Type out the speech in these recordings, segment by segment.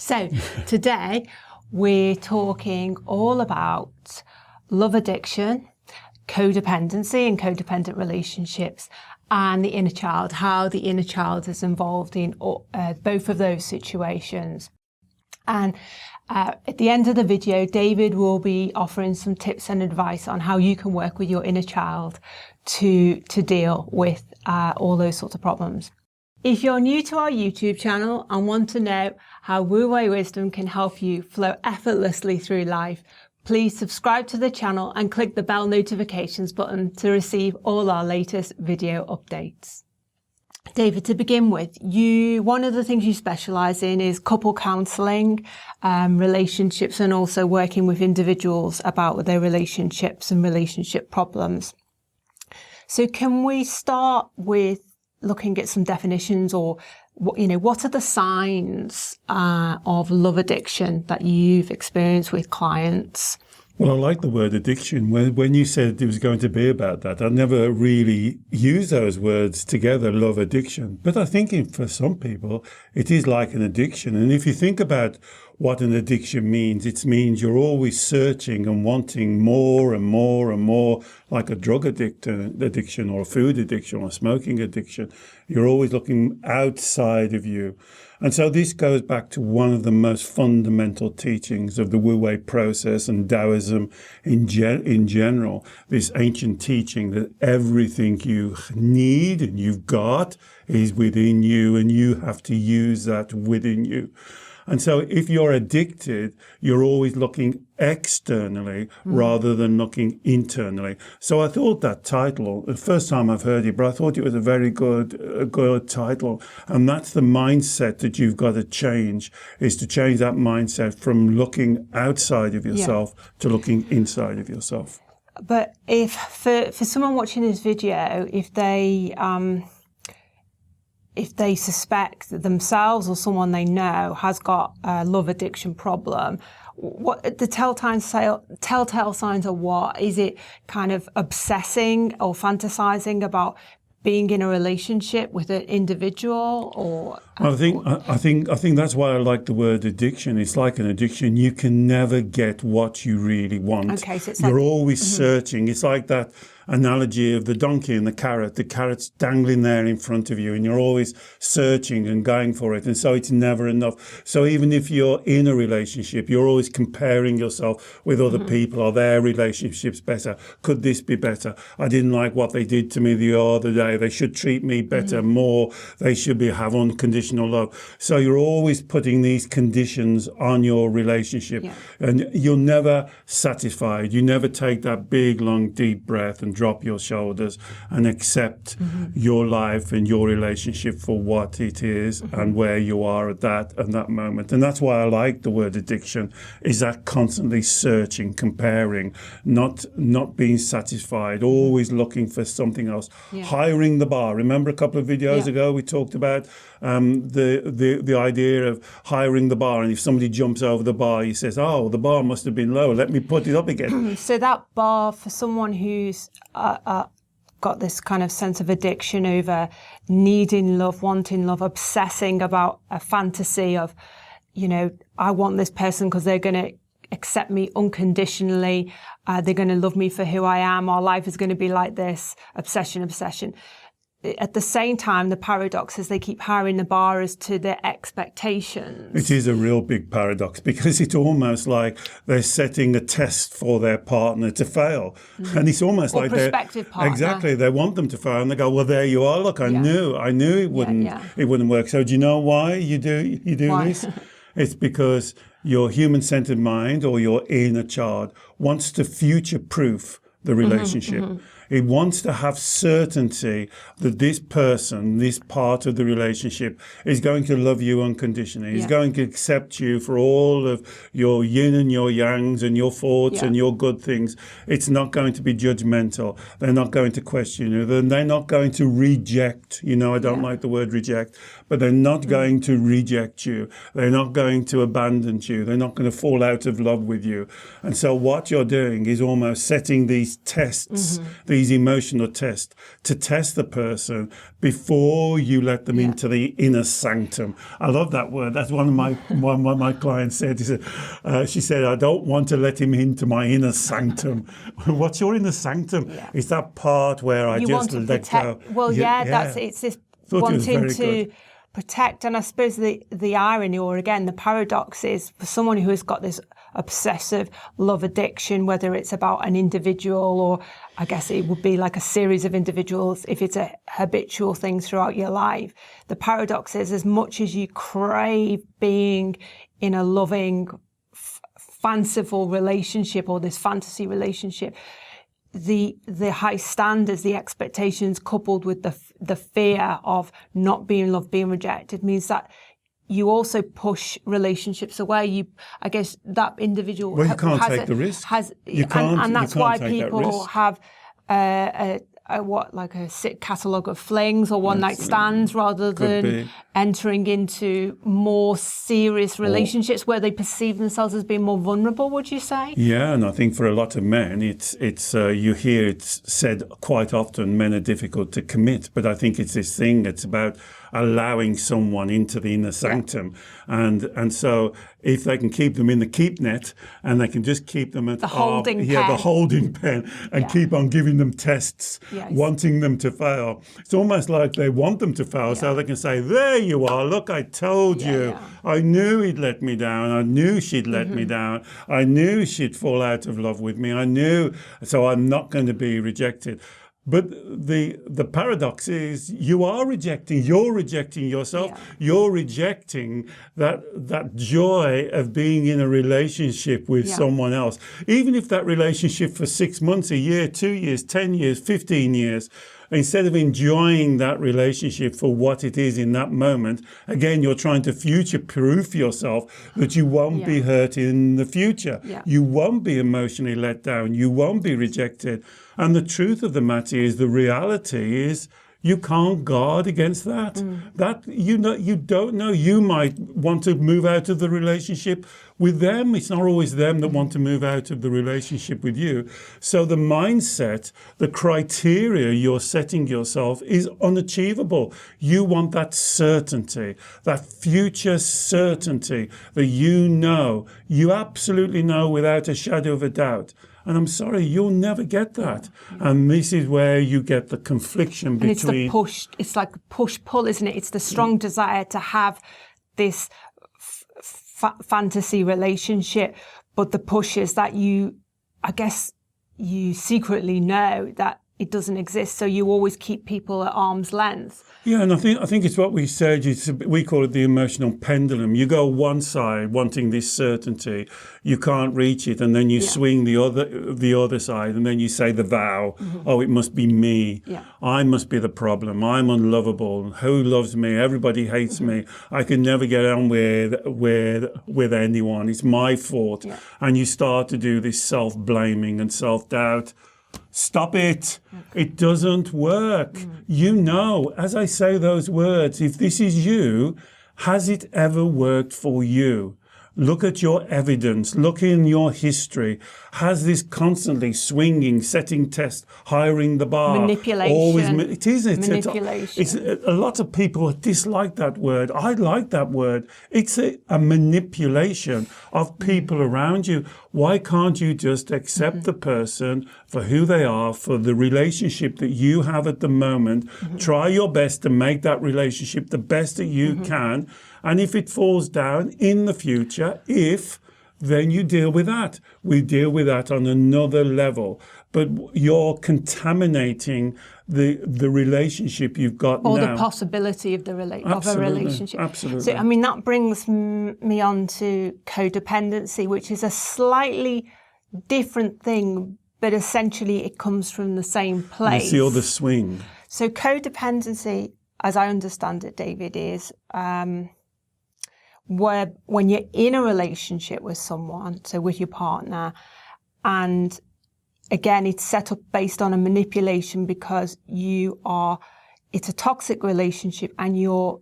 So today we're talking all about love addiction, codependency and codependent relationships, and the inner child, how the inner child is involved in both of those situations. And at the end of the video, David will be offering some tips and advice on how you can work with your inner child to deal with all those sorts of problems. If you're new to our YouTube channel and want to know how Wu Wei wisdom can help you flow effortlessly through life, please subscribe to the channel and click the bell notifications button to receive all our latest video updates. David, to begin with, one of the things you specialize in is couple counseling, relationships, and also working with individuals about their relationships and relationship problems. So can we start with looking at some definitions, or what are the signs of love addiction that you've experienced with clients? Well, I like the word addiction. When you said it was going to be about that, I never really used those words together, love addiction. But I think for some people, it is like an addiction. And if you think about what an addiction means, it means you're always searching and wanting more and more and more, like a drug addiction or a food addiction or a smoking addiction. You're always looking outside of you. And so this goes back to one of the most fundamental teachings of the Wu Wei process and Taoism in general, this ancient teaching that everything you need and you've got is within you, and you have to use that within you. And so if you're addicted, you're always looking externally rather than looking internally. So I thought that title, the first time I've heard it, but I thought it was a very good title. And that's the mindset that you've got to change, is to change that mindset from looking outside of yourself to looking inside of yourself. But if for someone watching this video, if they suspect that themselves or someone they know has got a love addiction problem, what the telltale signs are? What is it? Kind of obsessing or fantasizing about being in a relationship with an individual, or I think that's why I like the word addiction. It's like an addiction. You can never get what you really want. Okay, so it's you're always searching. It's like that analogy of the donkey and the carrot. The carrot's dangling there in front of you, and you're always searching and going for it. And so it's never enough. So even if you're in a relationship, you're always comparing yourself with other people. Are their relationships better? Could this be better? I didn't like what they did to me the other day. They should treat me better, more. They should have unconditional love. So you're always putting these conditions on your relationship, and you're never satisfied. You never take that big, long, deep breath and drop your shoulders and accept your life and your relationship for what it is and where you are at that moment. And that's why I like the word addiction, is that constantly searching, comparing, not being satisfied, always looking for something else, hiring the bar. Remember a couple of videos ago we talked about the idea of hiring the bar, and if somebody jumps over the bar, he says, oh, the bar must have been low, let me put it up again. So that bar, for someone who's got this kind of sense of addiction over needing love, wanting love, obsessing about a fantasy of, I want this person because they're going to accept me unconditionally, they're going to love me for who I am, our life is going to be like this, obsession. At the same time, the paradox is they keep hiring the bar as to their expectations. It is a real big paradox, because it's almost like they're setting a test for their partner to fail. And it's almost like prospective partner. Exactly, they want them to fail, and they go, well, there you are, look, I knew it wouldn't work. So do you know why you do this? It's because your human-centered mind, or your inner child, wants to future-proof the relationship. It wants to have certainty that this person, this part of the relationship, is going to love you unconditionally. Is going to accept you for all of your yin and your yangs and your faults and your good things. It's not going to be judgmental. They're not going to question you. They're not going to reject. I don't like the word reject, but they're not going to reject you. They're not going to abandon you. They're not going to fall out of love with you. And so what you're doing is almost setting these tests, these these emotional tests to test the person before you let them into the inner sanctum. I love that word. That's one of my clients said. She said, I don't want to let him into my inner sanctum. What's your inner sanctum? Yeah. It's that part where I just let go. Well, it's this wanting to protect. And I suppose the irony, or again, the paradox is for someone who has got this obsessive love addiction, whether it's about an individual or I guess it would be like a series of individuals, if it's a habitual thing throughout your life, the paradox is as much as you crave being in a loving, fanciful relationship or this fantasy relationship, the high standards, the expectations coupled with the fear of not being loved, being rejected means that you also push relationships away. I guess that individual. Well, you can't take the risk. And that's why people have a sick catalogue of flings or one-night stands rather than entering into more serious relationships where they perceive themselves as being more vulnerable, would you say? Yeah, and I think for a lot of men, it's you hear it's said quite often, men are difficult to commit, but I think it's this thing, it's about allowing someone into the inner sanctum. And so if they can keep them in the keep net and they can just keep them at the holding pen. The holding pen and keep on giving them tests, wanting them to fail. It's almost like they want them to fail so they can say, there you are, look, I told you. I knew he'd let me down. I knew she'd let me down. I knew she'd fall out of love with me. I knew, so I'm not going to be rejected. But the paradox is you're rejecting yourself. Yeah. You're rejecting that joy of being in a relationship with someone else. Even if that relationship for 6 months, a year, 2 years, 10 years, 15 years, instead of enjoying that relationship for what it is in that moment, again, you're trying to future-proof yourself that you won't be hurt in the future. Yeah. You won't be emotionally let down. You won't be rejected. And the truth of the matter is, the reality is, you can't guard against that. That you don't know. You might want to move out of the relationship with them. It's not always them that want to move out of the relationship with you. So the mindset, the criteria you're setting yourself is unachievable. You want that certainty, that future certainty that you absolutely know without a shadow of a doubt. And I'm sorry, you'll never get that. And this is where you get the confliction between... And it's like push-pull, isn't it? It's the strong desire to have this fantasy relationship, but the push is that you secretly know that it doesn't exist, so you always keep people at arm's length. Yeah, and I think it's what we said. We call it the emotional pendulum. You go one side wanting this certainty, you can't reach it, and then you swing the other side, and then you say the vow. Oh, it must be me. Yeah. I must be the problem. I'm unlovable. Who loves me? Everybody hates me. I can never get on with anyone. It's my fault. Yeah. And you start to do this self-blaming and self-doubt. Stop it. It doesn't work. You know, as I say those words, if this is you, has it ever worked for you? Look at your evidence. Look in your history. Has this constantly swinging, setting tests, hiring the bar? Manipulation. It is. Manipulation. A lot of people dislike that word. I like that word. It's a manipulation of people around you. Why can't you just accept the person for who they are, for the relationship that you have at the moment? Try your best to make that relationship the best that you can. And if it falls down in the future, then you deal with that. We deal with that on another level. But you're contaminating the relationship you've got or now. Or the possibility of a relationship. Absolutely. So, I mean, that brings me on to codependency, which is a slightly different thing, but essentially it comes from the same place. You see all the swing. So codependency, as I understand it, David, is... where when you're in a relationship with someone, so with your partner, and again, it's set up based on a manipulation because it's a toxic relationship and you've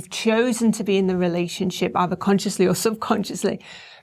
chosen to be in the relationship either consciously or subconsciously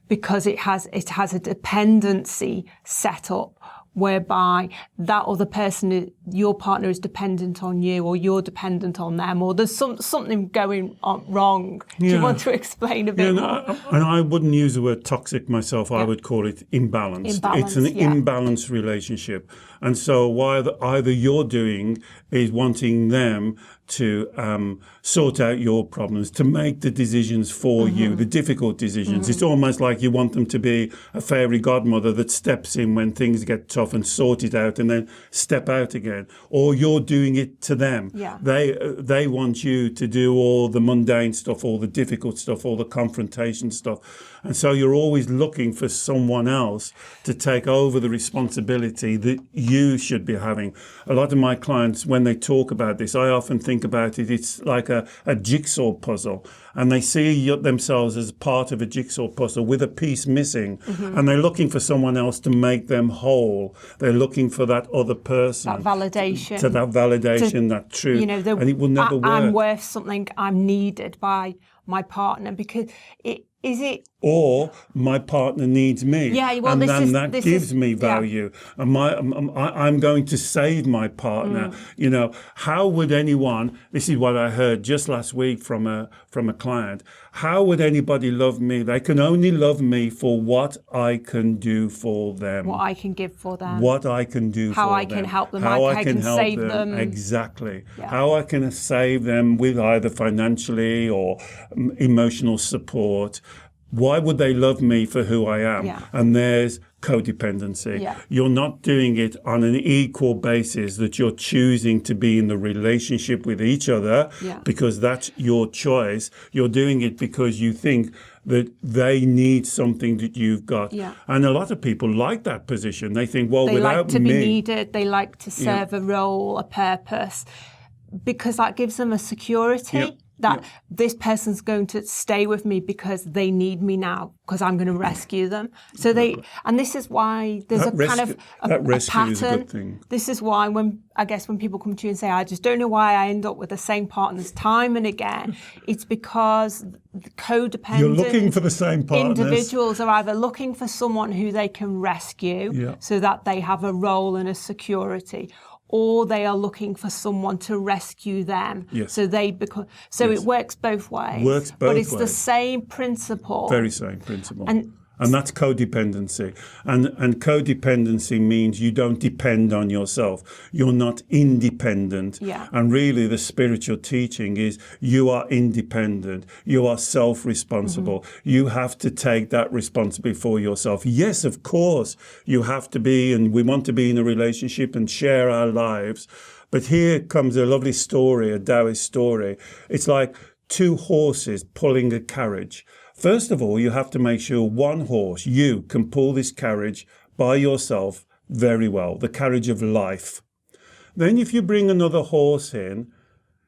because it has a dependency set up whereby that other person, your partner, is dependent on you, or you're dependent on them, or there's something going on wrong. Do you want to explain a bit more? And I wouldn't use the word toxic myself. I would call it imbalanced. It's an imbalanced relationship. And so what either you're doing is wanting them to sort out your problems, to make the decisions for you, the difficult decisions. It's almost like you want them to be a fairy godmother that steps in when things get tough and sort it out and then step out again. Or you're doing it to them. Yeah. They want you to do all the mundane stuff, all the difficult stuff, all the confrontation stuff. And so you're always looking for someone else to take over the responsibility that you should be having. A lot of my clients, when they talk about this, I often think about it, it's like a jigsaw puzzle. And they see themselves as part of a jigsaw puzzle with a piece missing. And they're looking for someone else to make them whole. They're looking for that other person. That validation. That truth. And it will never work. I'm worth something. I'm needed by my partner, because or my partner needs me, and then that gives me value. And I'm going to save my partner. How would anyone? This is what I heard just last week from a client. How would anybody love me? They can only love me for what I can do for them, what I can give for them, what I can do how for I them, can help them, how I can help save them. them. Exactly. How I can save them with either financially or emotional support. Why would they love me for who I am? And there's codependency. You're not doing it on an equal basis, that you're choosing to be in the relationship with each other because that's your choice. You're doing it because you think that they need something that you've got. And a lot of people like that position. They think, well, they without like to me, be needed. They like to serve a role, a purpose, because that gives them a security. That this person's going to stay with me because they need me now, because I'm going to rescue them. So and this is why there's a pattern. Is a good thing. This is why when people come to you and say, I just don't know why I end up with the same partners time and again, it's because the codependent you're looking for the same partners. Individuals are either looking for someone who they can rescue so that they have a role and a security, or they are looking for someone to rescue them. So they become. So it works both ways. But it's the same principle. Very same principle. And that's codependency. And codependency means you don't depend on yourself. You're not independent. And really the spiritual teaching is you are independent. You are self-responsible. You have to take that responsibility for yourself. Yes, of course, you have to be, and we want to be in a relationship and share our lives. But here comes a lovely story, a Taoist story. It's like two horses pulling a carriage. First of all, you have to make sure one horse, you, can pull this carriage by yourself very well, the carriage of life. Then if you bring another horse in,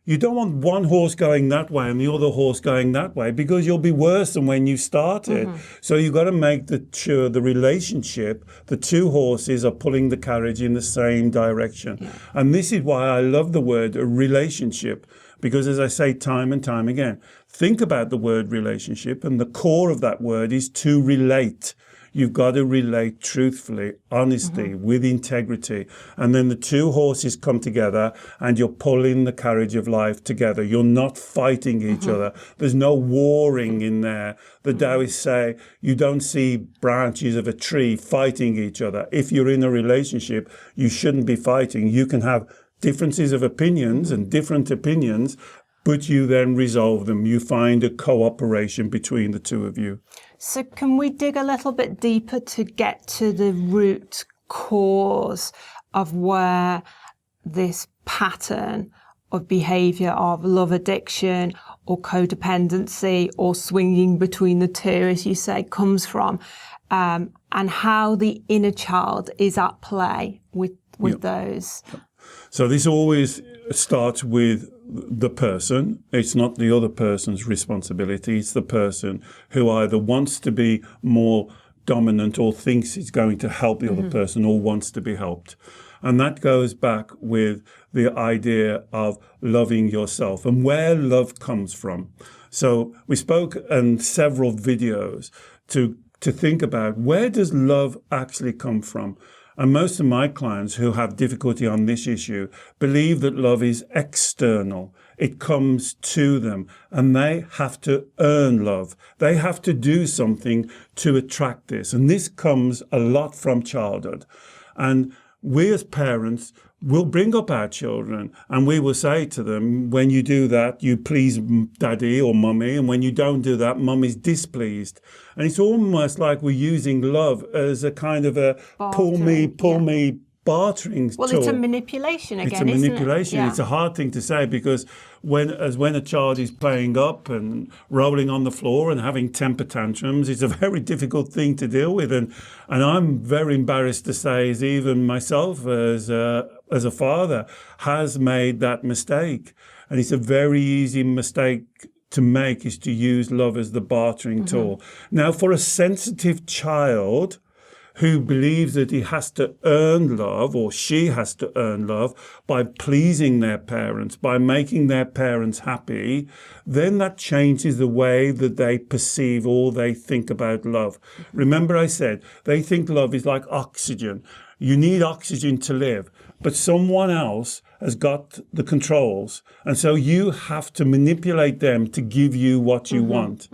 you don't want one horse going that way and the other horse going that way, because you'll be worse than when you started. So you've got to make sure the relationship, the two horses are pulling the carriage in the same direction. And this is why I love the word relationship. Because as I say time and time again, think about the word relationship, and the core of that word is to relate. You've got to relate truthfully, honestly, with integrity. And then the two horses come together and you're pulling the carriage of life together. You're not fighting each other. There's no warring in there. The Taoists say you don't see branches of a tree fighting each other. If you're in a relationship, you shouldn't be fighting. You can have differences of opinions and different opinions, but you then resolve them. You find a cooperation between the two of you. So can we dig a little bit deeper to get to the root cause of where this pattern of behaviour of love addiction or codependency or swinging between the two, as you say, comes from, and how the inner child is at play with those? So this always starts with the person. It's not the other person's responsibility. It's the person who either wants to be more dominant or thinks it's going to help the other person or wants to be helped. And that goes back with the idea of loving yourself and where love comes from. So we spoke in several videos to think about, where does love actually come from? And most of my clients who have difficulty on this issue believe that love is external. It comes to them and they have to earn love. They have to do something to attract this. And this comes a lot from childhood. And we as parents will bring up our children and we will say to them, when you do that, you please daddy or mummy. And when you don't do that, mummy's displeased. And it's almost like we're using love as a kind of a pull me, bartering tool. Well, it's a manipulation again, It's a manipulation. Isn't it? Yeah. It's a hard thing to say because when a child is playing up and rolling on the floor and having temper tantrums, it's a very difficult thing to deal with. And I'm very embarrassed to say, is even myself as a father has made that mistake. And it's a very easy mistake to make, is to use love as the bartering tool. Now, for a sensitive child who believes that he has to earn love or she has to earn love by pleasing their parents, by making their parents happy, then that changes the way that they perceive or they think about love. Remember I said, they think love is like oxygen. You need oxygen to live, but someone else has got the controls. And so you have to manipulate them to give you what you want.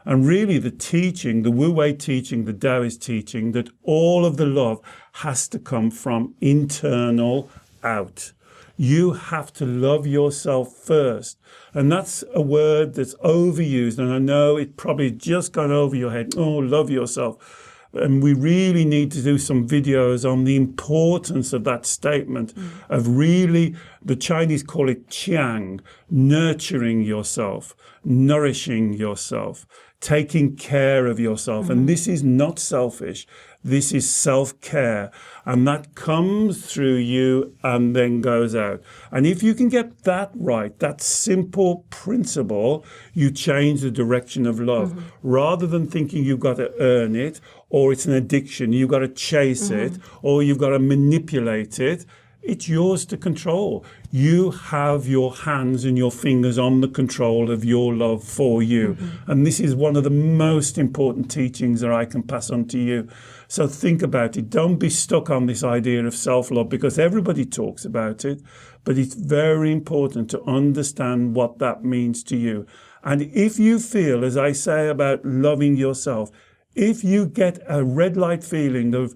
And really the teaching, the Wu Wei teaching, the Taoist teaching, that all of the love has to come from internal out. You have to love yourself first. And that's a word that's overused. And I know it probably just gone over your head. Oh, love yourself. And we really need to do some videos on the importance of that statement of really, the Chinese call it qiang, nurturing yourself, nourishing yourself, taking care of yourself. And this is not selfish. This is self-care. And that comes through you and then goes out. And if you can get that right, that simple principle, you change the direction of love. Rather than thinking you've got to earn it, or it's an addiction, you've got to chase it, or you've got to manipulate it, it's yours to control. You have your hands and your fingers on the control of your love for you. And this is one of the most important teachings that I can pass on to you. So think about it. Don't be stuck on this idea of self-love, because everybody talks about it, but it's very important to understand what that means to you. And if you feel, as I say about loving yourself, if you get a red light feeling of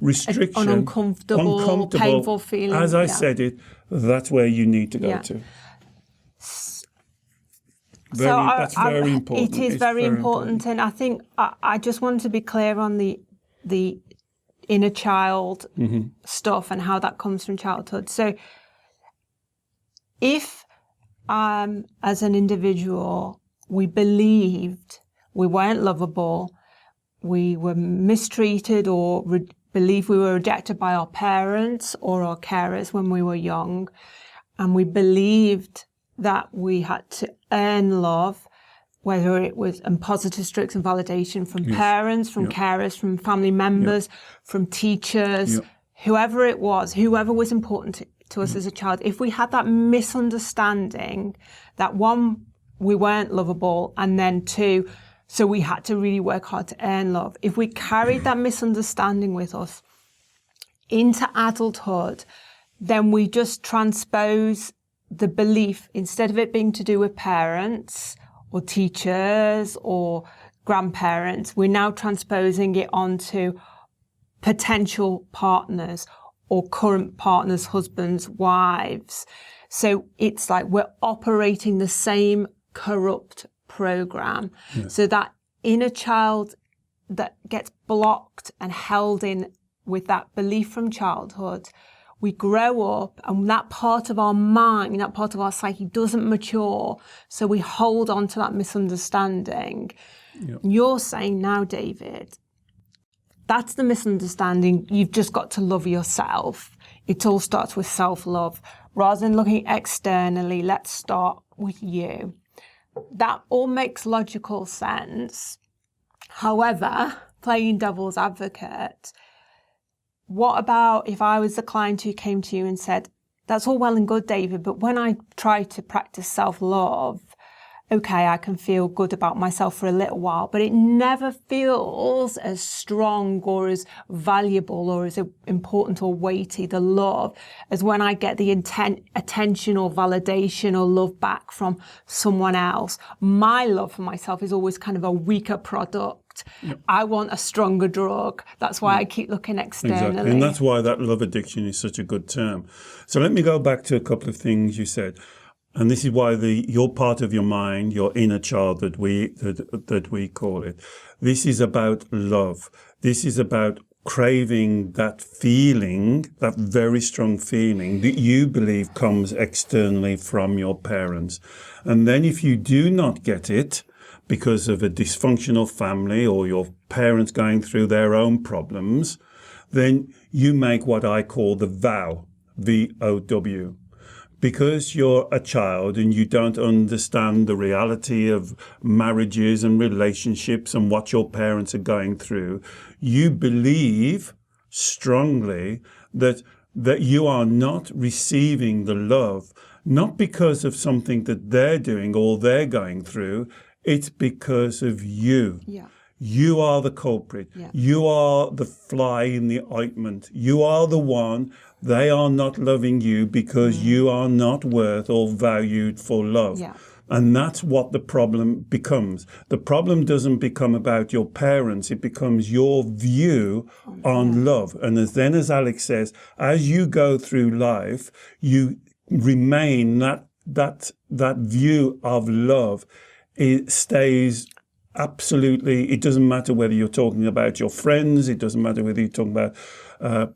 restriction, an uncomfortable, painful feeling, as I said it, that's where you need to go to. That's very important. It is very important. And I think I just want to be clear on the inner child stuff and how that comes from childhood. So if as an individual we believed we weren't lovable, we were mistreated, or believed we were rejected by our parents or our carers when we were young, and we believed that we had to earn love, whether it was positive strict and validation from parents, from carers, from family members, from teachers, whoever it was, whoever was important to us as a child. If we had that misunderstanding that, one, we weren't lovable, and then two, so we had to really work hard to earn love. If we carried that misunderstanding with us into adulthood, then we just transpose the belief, instead of it being to do with parents or teachers or grandparents, we're now transposing it onto potential partners or current partners, husbands, wives. So it's like we're operating the same corrupt program. So that inner child that gets blocked and held in with that belief from childhood, we grow up and that part of our mind, that part of our psyche doesn't mature. So we hold on to that misunderstanding. You're saying now, David, that's the misunderstanding. You've just got to love yourself. It all starts with self-love. Rather than looking externally, let's start with you. That all makes logical sense. However, playing devil's advocate, what about if I was the client who came to you and said, that's all well and good, David, but when I try to practice self-love, okay, I can feel good about myself for a little while, but it never feels as strong or as valuable or as important or weighty, the love, as when I get the attention or validation or love back from someone else. My love for myself is always kind of a weaker product. Yep. I want a stronger drug. That's why I keep looking externally. Exactly. And that's why that love addiction is such a good term. So let me go back to a couple of things you said. And this is why your part of your mind, your inner child that we call it, this is about love. This is about craving that feeling, that very strong feeling that you believe comes externally from your parents. And then if you do not get it because of a dysfunctional family or your parents going through their own problems, then you make what I call the vow, VOW. Because you're a child and you don't understand the reality of marriages and relationships and what your parents are going through, you believe strongly that you are not receiving the love, not because of something that they're doing or they're going through, it's because of you. Yeah. You are the culprit. Yeah. You are the fly in the ointment. You are the one. They are not loving you because you are not worth or valued for love. Yeah. And that's what the problem becomes. The problem doesn't become about your parents. It becomes your view on love. And as Alex says, as you go through life, you remain that view of love. It stays absolutely. It doesn't matter whether you're talking about your friends. It doesn't matter whether you're talking about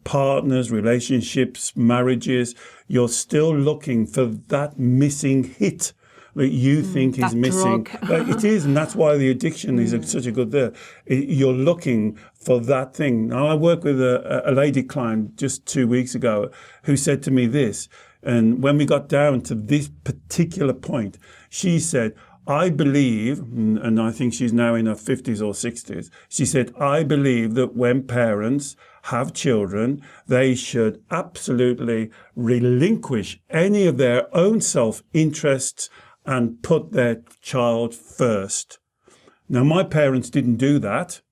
partners, relationships, marriages. You're still looking for that missing hit that you think is missing. It is, and that's why the addiction is such a good there. You're looking for that thing. Now, I worked with a lady client just 2 weeks ago who said to me this, and when we got down to this particular point, she said, I believe, and I think she's now in her 50s or 60s, she said, I believe that when parents have children, they should absolutely relinquish any of their own self-interests and put their child first. Now, my parents didn't do that,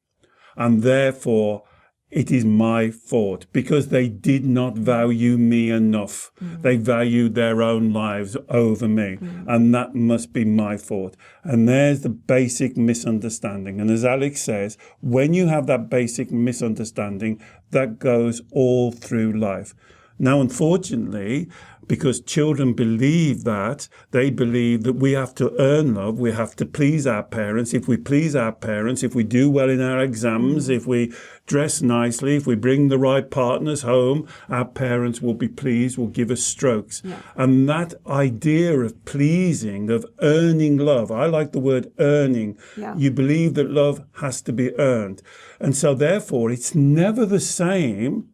and therefore it is my fault because they did not value me enough. They valued their own lives over me, and that must be my fault. And there's the basic misunderstanding. And as Alex says, when you have that basic misunderstanding, that goes all through life. Now, unfortunately, because children believe that, they believe that we have to earn love, we have to please our parents. If we please our parents, if we do well in our exams, if we dress nicely, if we bring the right partners home, our parents will be pleased, will give us strokes. Yeah. And that idea of pleasing, of earning love, I like the word earning. Yeah. You believe that love has to be earned. And so therefore, it's never the same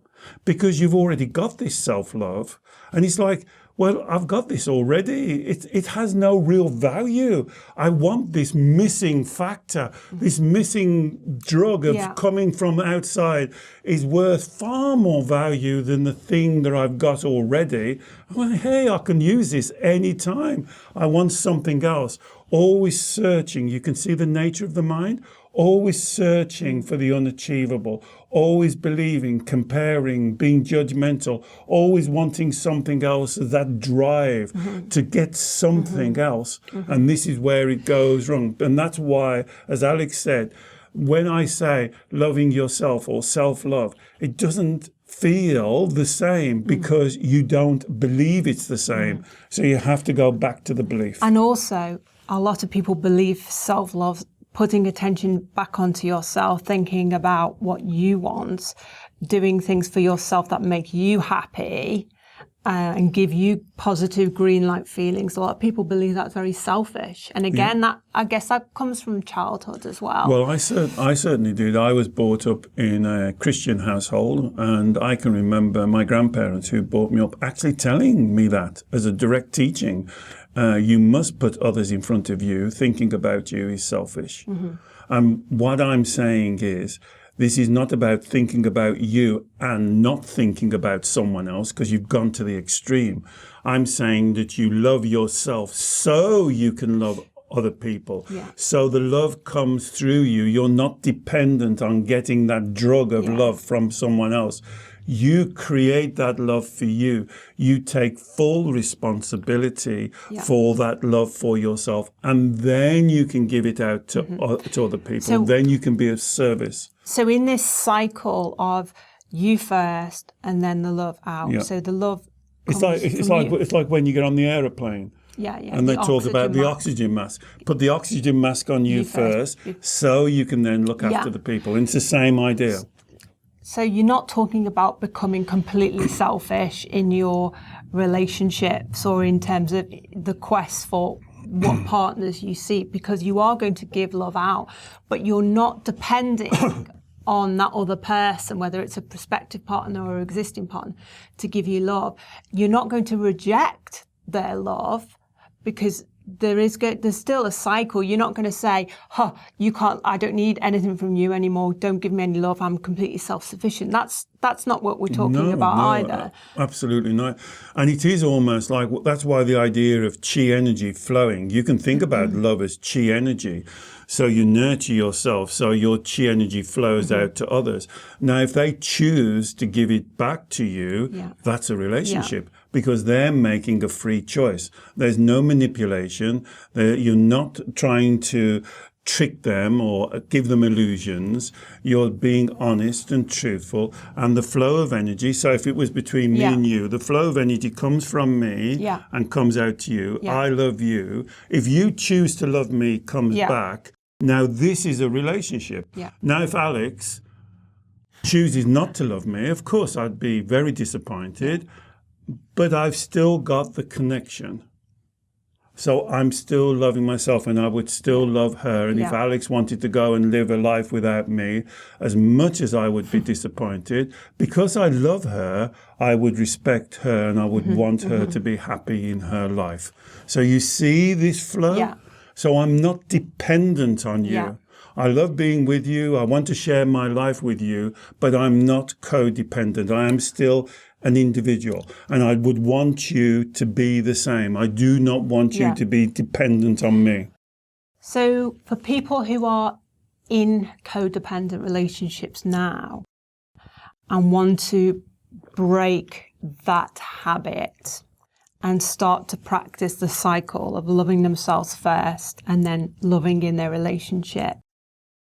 because you've already got this self-love. And it's like, well, I've got this already. It has no real value. I want this missing factor, this missing drug of coming from outside is worth far more value than the thing that I've got already. Well, hey, I can use this anytime. I want something else. Always searching. You can see the nature of the mind. Always searching for the unachievable, always believing, comparing, being judgmental, always wanting something else, that drive to get something else. And this is where it goes wrong. And that's why, as Alex said, when I say loving yourself or self-love, it doesn't feel the same because you don't believe it's the same. So you have to go back to the belief. And also, a lot of people believe self-love, putting attention back onto yourself, thinking about what you want, doing things for yourself that make you happy and give you positive green light feelings. A lot of people believe that's very selfish. And again, that I guess that comes from childhood as well. Well, I certainly did. I was brought up in a Christian household, and I can remember my grandparents who brought me up actually telling me that as a direct teaching. You must put others in front of you. Thinking about you is selfish. And what I'm saying is, this is not about thinking about you and not thinking about someone else because you've gone to the extreme. I'm saying that you love yourself so you can love other people. Yeah. So the love comes through you. You're not dependent on getting that drug of love from someone else. You create that love for you. You take full responsibility for that love for yourself, and then you can give it out to other people. So, then you can be of service. So in this cycle of you first and then the love out, so the love comes it's like when you get on the aeroplane. And they talk about the oxygen mask. Put the oxygen mask on you first, so you can then look after the people. And it's the same idea. So you're not talking about becoming completely selfish in your relationships or in terms of the quest for what partners you seek, because you are going to give love out, but you're not depending on that other person, whether it's a prospective partner or existing partner, to give you love. You're not going to reject their love, because there's still a cycle. You're not going to say, you can't, I don't need anything from you anymore. Don't give me any love. I'm completely self-sufficient. That's not what we're talking about either. Absolutely not. And it is almost like, that's why the idea of chi energy flowing, you can think about love as chi energy. So you nurture yourself, so your chi energy flows out to others. Now, if they choose to give it back to you, that's a relationship, because they're making a free choice. There's no manipulation. You're not trying to trick them or give them illusions. You're being honest and truthful. And the flow of energy, so if it was between me and you, the flow of energy comes from me and comes out to you. I love you. If you choose to love me, comes back. Now, this is a relationship. Now, if Alex chooses not to love me, of course, I'd be very disappointed, but I've still got the connection. So I'm still loving myself, and I would still love her. And if Alex wanted to go and live a life without me, as much as I would be disappointed, because I love her, I would respect her and I would want her to be happy in her life. So you see this flow? So I'm not dependent on you. I love being with you. I want to share my life with you, but I'm not codependent. I am still an individual, and I would want you to be the same. I do not want you to be dependent on me. So for people who are in codependent relationships now and want to break that habit and start to practice the cycle of loving themselves first and then loving in their relationship,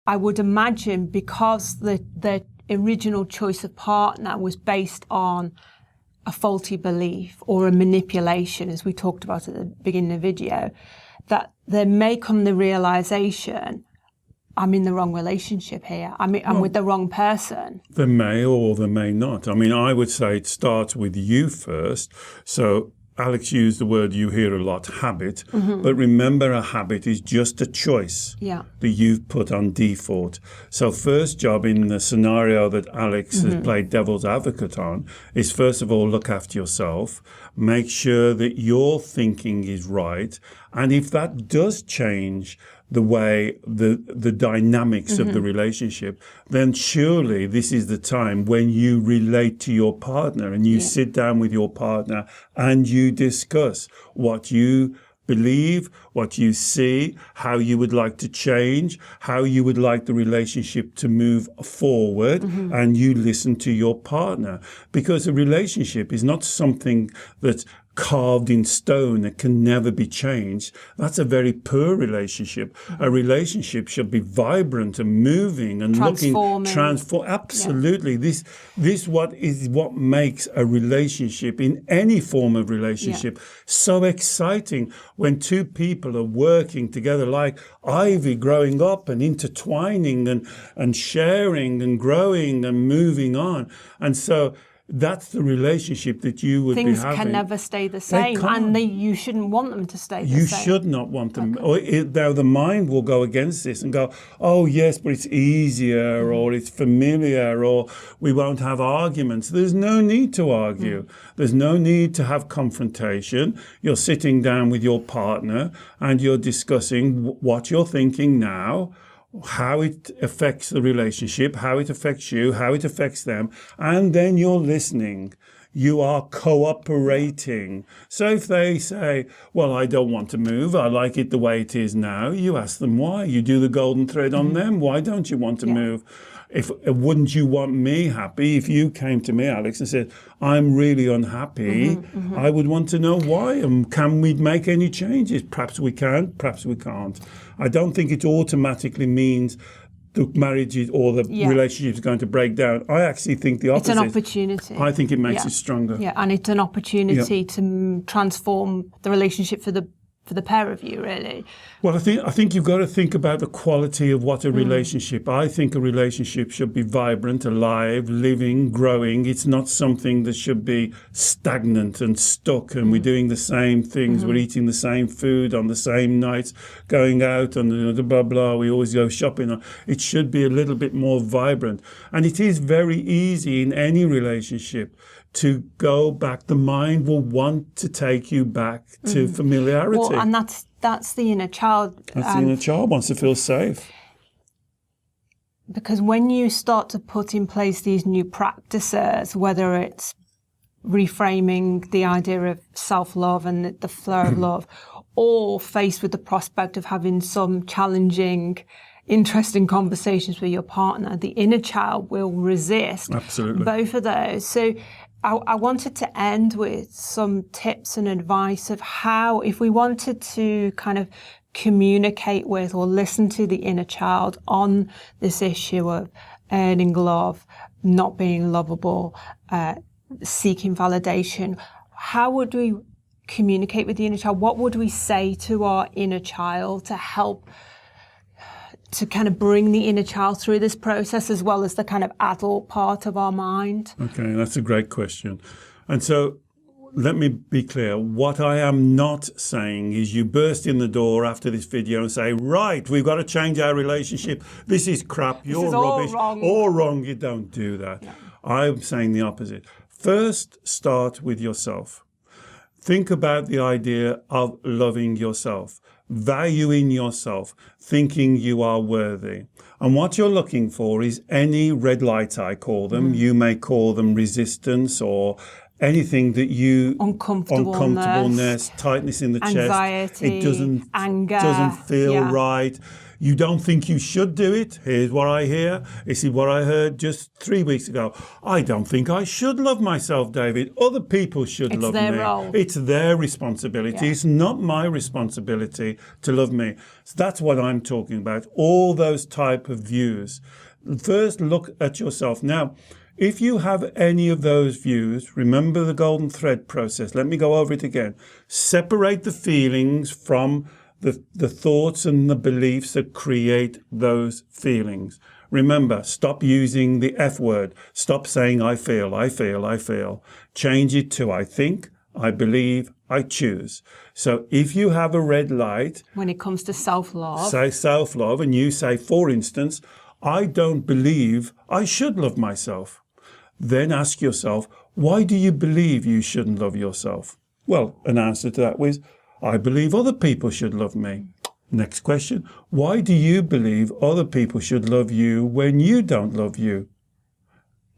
I would imagine, because the original choice of partner was based on a faulty belief or a manipulation, as we talked about at the beginning of the video, that there may come the realization, I'm in the wrong relationship here. I'm with the wrong person. There may or there may not. I mean, I would say it starts with you first. So Alex used the word you hear a lot, habit. But remember, a habit is just a choice that you've put on default. So first job in the scenario that Alex has played devil's advocate on is, first of all, look after yourself. Make sure that your thinking is right. And if that does change the way the dynamics of the relationship, then surely this is the time when you relate to your partner and you sit down with your partner and you discuss what you believe, what you see, how you would like to change, how you would like the relationship to move forward, and you listen to your partner. Because a relationship is not something that's carved in stone that can never be changed. That's a very poor relationship. A relationship should be vibrant and moving and transform. Absolutely. This what makes a relationship, in any form of relationship, so exciting, when two people are working together like ivy, growing up and intertwining and sharing and growing and moving on. And so that's the relationship that you would be having. Things can never stay the same, and you shouldn't want them to stay the same. You should not want them. Or the mind will go against this and go, oh, yes, but it's easier, or it's familiar, or we won't have arguments. There's no need to argue. There's no need to have confrontation. You're sitting down with your partner and you're discussing what you're thinking now, how it affects the relationship, how it affects you, how it affects them, and then you're listening. You are cooperating. So if they say, well, I don't want to move, I like it the way it is now, you ask them why. You do the golden thread on them. Why don't you want to move? Wouldn't you want me happy? If you came to me, Alex, and said, I'm really unhappy, I would want to know why. And can we make any changes? Perhaps we can, perhaps we can't. I don't think it automatically means the marriage or the relationship is going to break down. I actually think the opposite. It's an opportunity. I think it makes it stronger. Yeah, and it's an opportunity to transform the relationship for the pair of you, really. Well, I think you've got to think about the quality of what a relationship. I think a relationship should be vibrant, alive, living, growing. It's not something that should be stagnant and stuck and we're doing the same things. We're eating the same food on the same nights, going out and blah, blah. We always go shopping. It should be a little bit more vibrant. And it is very easy in any relationship to go back. The mind will want to take you back to familiarity. Well, and that's the inner child. That's the inner child wants to feel safe. Because when you start to put in place these new practices, whether it's reframing the idea of self-love and the flow of love, or faced with the prospect of having some challenging, interesting conversations with your partner, the inner child will resist both of those. So I wanted to end with some tips and advice of how, if we wanted to kind of communicate with or listen to the inner child on this issue of earning love, not being lovable, seeking validation, how would we communicate with the inner child? What would we say to our inner child to help to kind of bring the inner child through this process as well as the kind of adult part of our mind? Okay, that's a great question. And so let me be clear. What I am not saying is you burst in the door after this video and say, right, we've got to change our relationship. This is crap. You're rubbish. All wrong. You don't do that. Yeah. I'm saying the opposite. First, start with yourself. Think about the idea of loving yourself, valuing yourself, thinking you are worthy. And what you're looking for is any red lights, I call them. You may call them resistance or anything that you... Uncomfortableness, tightness in the anxiety, chest. It anger. Doesn't feel right. You don't think you should do it. Here's what I hear. This is what I heard just 3 weeks ago. I don't think I should love myself, David. Other people should love me. It's their role. It's their responsibility. It's not my responsibility to love me. So that's what I'm talking about. All those type of views. First, look at yourself. Now, if you have any of those views, remember the golden thread process. Let me go over it again. Separate the feelings from the thoughts and the beliefs that create those feelings. Remember, stop using the F word. Stop saying I feel, I feel, I feel. Change it to I think, I believe, I choose. So if you have a red light... When it comes to self-love... Say self-love and you say, for instance, I don't believe I should love myself. Then ask yourself, why do you believe you shouldn't love yourself? Well, an answer to that was, I believe other people should love me. Next question. Why do you believe other people should love you when you don't love you?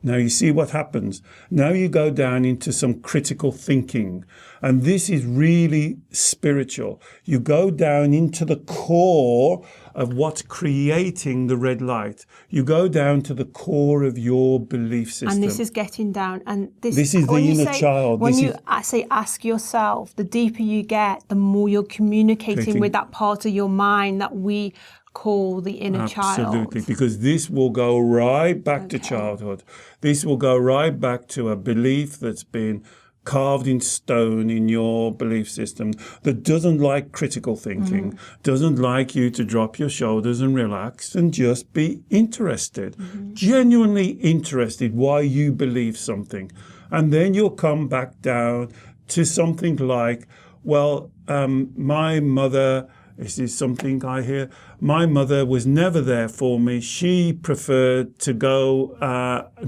Now you see what happens. Now you go down into some critical thinking. And this is really spiritual. You go down into the core of what's creating the red light. You go down to the core of your belief system. And this is getting down. And this is the inner child. When you say ask yourself, the deeper you get, the more you're communicating with that part of your mind that we call the inner child. Absolutely, because this will go right back to childhood. This will go right back to a belief that's been carved in stone in your belief system that doesn't like critical thinking, doesn't like you to drop your shoulders and relax and just be interested, genuinely interested why you believe something. And then you'll come back down to something like, well, my mother... This is something I hear. My mother was never there for me. She preferred to go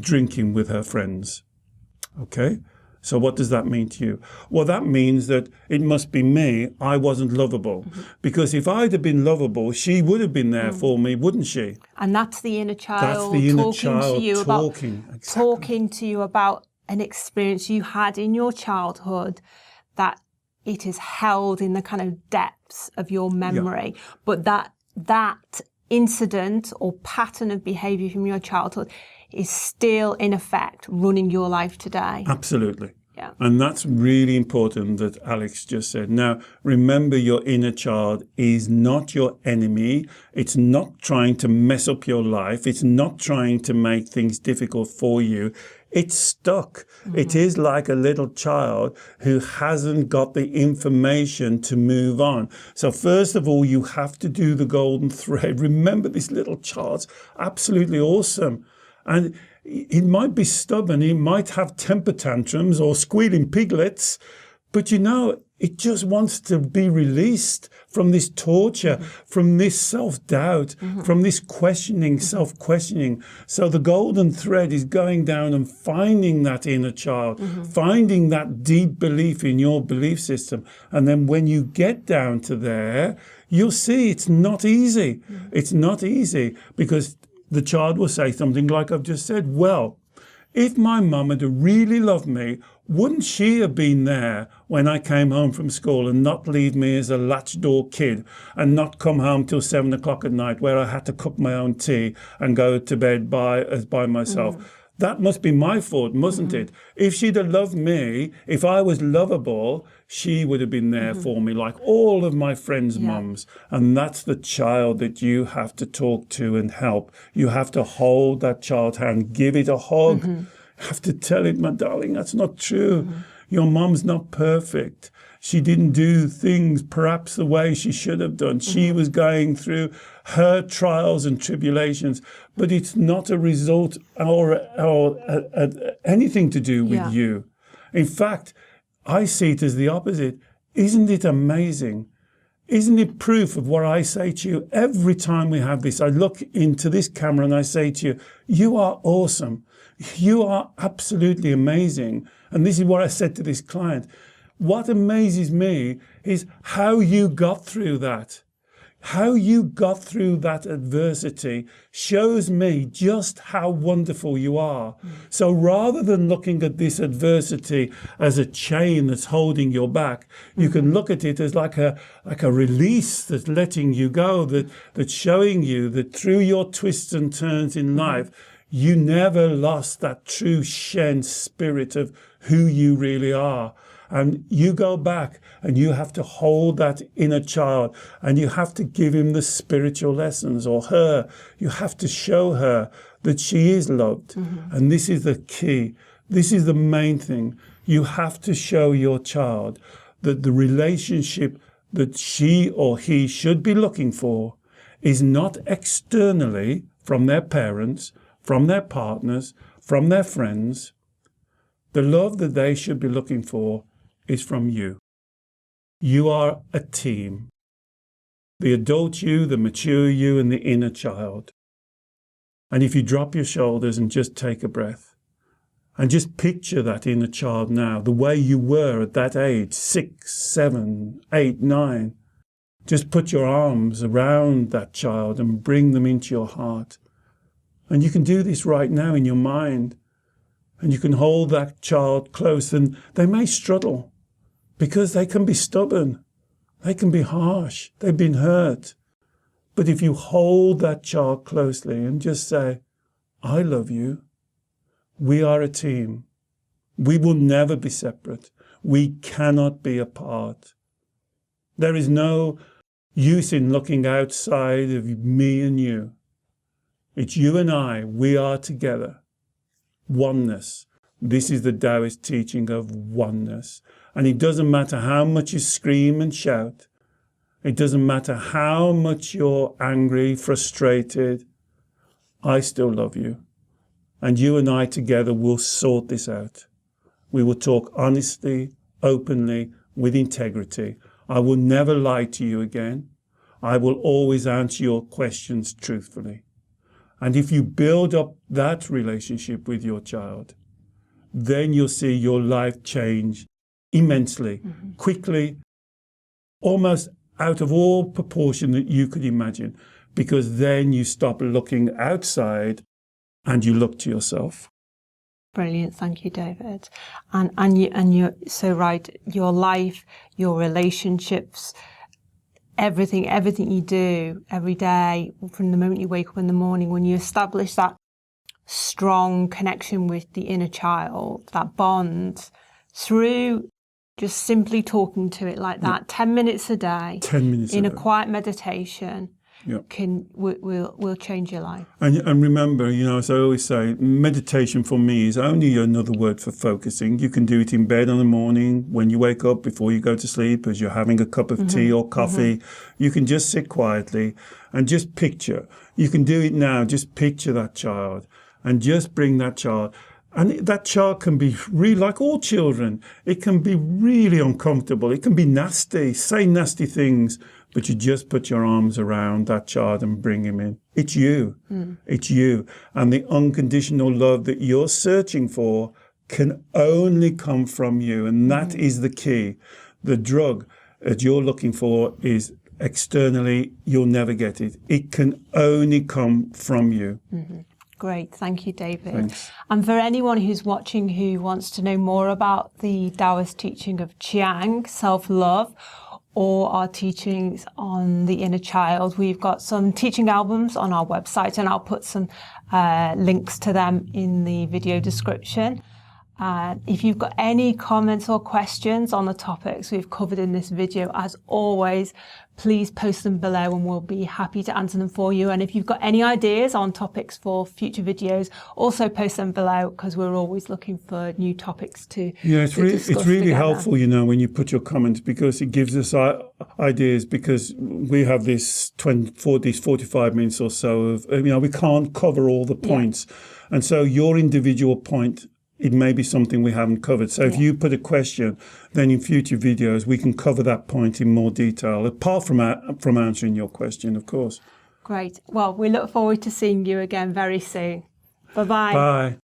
drinking with her friends. Okay? So what does that mean to you? Well, that means that it must be me. I wasn't lovable. Because if I'd have been lovable, she would have been there for me, wouldn't she? And that's the inner child talking to you about an experience you had in your childhood that it is held in the kind of depths of your memory, but that incident or pattern of behaviour from your childhood is still in effect running your life today. Absolutely. Yeah. And that's really important that Alex just said. Now, remember, your inner child is not your enemy. It's not trying to mess up your life. It's not trying to make things difficult for you. It's stuck. Mm-hmm. It is like a little child who hasn't got the information to move on. So first of all, you have to do the golden thread. Remember, this little child's absolutely awesome. And it might be stubborn, it might have temper tantrums or squealing piglets, but it just wants to be released from this torture, from this self-doubt, from this questioning, self-questioning. So the golden thread is going down and finding that inner child, finding that deep belief in your belief system. And then when you get down to there, you'll see it's not easy. It's not easy because the child will say something like I've just said, well, if my mum had really loved me, wouldn't she have been there when I came home from school and not leave me as a latch door kid and not come home till 7 o'clock at night where I had to cook my own tea and go to bed by myself? That must be my fault, mustn't it? If she'd have loved me, if I was lovable, she would have been there for me, like all of my friends' mums. And that's the child that you have to talk to and help. You have to hold that child's hand, give it a hug. You have to tell it, my darling, that's not true. Your mum's not perfect. She didn't do things perhaps the way she should have done. She was going through her trials and tribulations, but it's not a result or anything to do with you. In fact, I see it as the opposite. Isn't it amazing? Isn't it proof of what I say to you every time we have this? I look into this camera and I say to you, you are awesome. You are absolutely amazing. And this is what I said to this client. What amazes me is how you got through that. How you got through that adversity shows me just how wonderful you are. So rather than looking at this adversity as a chain that's holding your back, you can look at it as like a release that's letting you go, that's showing you that through your twists and turns in life, you never lost that true Shen spirit of who you really are. And you go back and you have to hold that inner child and you have to give him the spiritual lessons, or her. You have to show her that she is loved. And this is the key. This is the main thing. You have to show your child that the relationship that she or he should be looking for is not externally from their parents, from their partners, from their friends. The love that they should be looking for is from you. You are a team. The adult you, the mature you, and the inner child. And if you drop your shoulders and just take a breath, and just picture that inner child now, the way you were at that age, 6, 7, 8, 9. Just put your arms around that child and bring them into your heart. And you can do this right now in your mind. And you can hold that child close, and they may struggle because they can be stubborn. They can be harsh. They've been hurt. But if you hold that child closely and just say, I love you. We are a team. We will never be separate. We cannot be apart. There is no use in looking outside of me and you. It's you and I. We are together. Oneness. This is the Taoist teaching of oneness. And it doesn't matter how much you scream and shout. It doesn't matter how much you're angry, frustrated. I still love you. And you and I together will sort this out. We will talk honestly, openly, with integrity. I will never lie to you again. I will always answer your questions truthfully. And if you build up that relationship with your child, then you'll see your life change immensely, quickly, almost out of all proportion that you could imagine, because then you stop looking outside and you look to yourself. Brilliant, thank you, David. And you're so right. Your life, your relationships, everything you do every day, from the moment you wake up in the morning, when you establish that strong connection with the inner child, that bond, through just simply talking to it like that, 10 minutes a day, 10 minutes in a a day. quiet meditation, will change your life. And remember, as I always say, meditation for me is only another word for focusing. You can do it in bed in the morning, when you wake up, before you go to sleep, as you're having a cup of tea or coffee. You can just sit quietly and just picture. You can do it now. Just picture that child and just bring that child. And that child can be really, like all children, it can be really uncomfortable. It can be nasty, say nasty things, but you just put your arms around that child and bring him in. It's you. It's you. And the unconditional love that you're searching for can only come from you. And that is the key. The drug that you're looking for is externally. You'll never get it. It can only come from you. Great, thank you, David. Thanks. And for anyone who's watching who wants to know more about the Taoist teaching of Chiang, self-love, or our teachings on the inner child, we've got some teaching albums on our website, and I'll put some links to them in the video description. If you've got any comments or questions on the topics we've covered in this video, as always, please post them below and we'll be happy to answer them for you. And if you've got any ideas on topics for future videos, also post them below, because we're always looking for new topics to it's really together. helpful, when you put your comments, because it gives us ideas, because we have this 45 minutes or so of, we can't cover all the points. And so your individual point, it may be something we haven't covered. So if you put a question, then in future videos, we can cover that point in more detail, apart from answering your question, of course. Great. Well, we look forward to seeing you again very soon. Bye-bye. Bye.